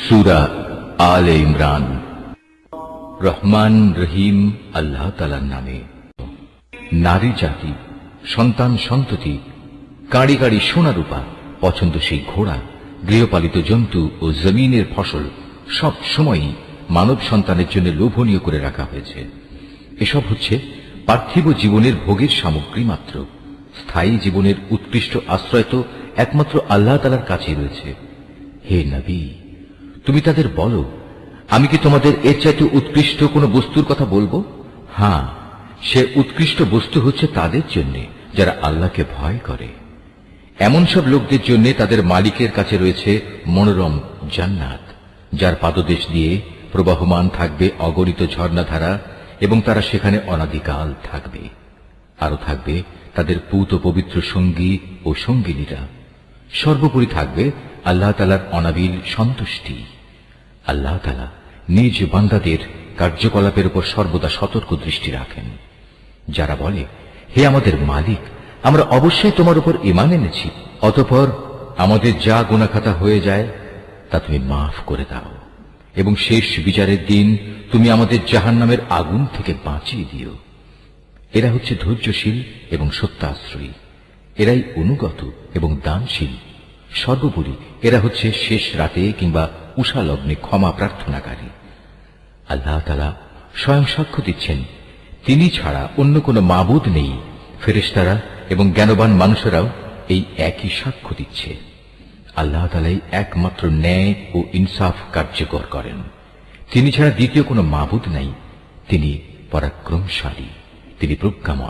সূরা আলে ইমরান। রহমান রহিম আল্লাহ তাআলার নামে। নারী জাতি, সন্তান সন্ততি, কাঁড়ি কাঁড়ি সোনা রূপা, পছন্দসই ঘোড়া, গৃহপালিত জন্তু ও জমিনের ফসল সব সময়ই মানব সন্তানের জন্য লোভনীয় করে রাখা হয়েছে। এসব হচ্ছে পার্থিব জীবনের ভোগের সামগ্রী মাত্র। স্থায়ী জীবনের উৎকৃষ্ট আশ্রয় তো একমাত্র আল্লাহ তাআলার কাছেই রয়েছে। হে নবী, তুমি তাদের বলো, আমি কি তোমাদের এর চাইতে উৎকৃষ্ট কোন বস্তুর কথা বলবো? হ্যাঁ, সে উৎকৃষ্ট বস্তু হচ্ছে তাদের জন্য যারা আল্লাহকে ভয় করে। এমন সব লোকদের জন্য তাদের মালিকের কাছে রয়েছে মনোরম জান্নাত, যার পাদদেশ দিয়ে প্রবাহমান থাকবে অগণিত ঝর্ণাধারা, এবং তারা সেখানে অনাদিকাল থাকবে। আরো থাকবে তাদের পূত পবিত্র সঙ্গী ও সঙ্গিনীরা। সর্বোপরি থাকবে আল্লাহ তাআলার অনাবিল সন্তুষ্টি। আল্লাহ তাআলা নিজ বান্দাদের কার্যকলাপের উপর সর্বদা সতর্ক দৃষ্টি রাখেন। যারা বলে, হে আমাদের মালিক, আমরা অবশ্যই তোমার উপর ঈমান এনেছি, অতঃপর আমাদের যা গুনাহখাতা হয়ে যায় তা তুমি মাফ করে দাও, এবং শেষ বিচারের দিন তুমি আমাদের জাহান্নামের আগুন থেকে বাঁচিয়ে দিও। এরা হচ্ছে ধৈর্যশীল এবং সত্যাশ্রয়ী। এরাই অনুগত এবং দানশীল। সর্বোপরি এরা হচ্ছে শেষ রাতে কিংবা উষা লগ্নে ক্ষমা প্রার্থনাকারী। আল্লাহ তাআলা স্বয়ং সাক্ষ্য দিচ্ছেন, তিনি ছাড়া অন্য কোনো মাবুদ নেই। ফেরেশতারা এবং জ্ঞানবান মানুষেরাও এই একই সাক্ষ্য দিচ্ছে। আল্লাহ তাআলাই একমাত্র ন্যায় ও ইনসাফ কার্যকর করেন। তিনি ছাড়া দ্বিতীয় কোনো মাবুদ নাই। তিনি পরাক্রমশালী, তিনি প্রজ্ঞাময়।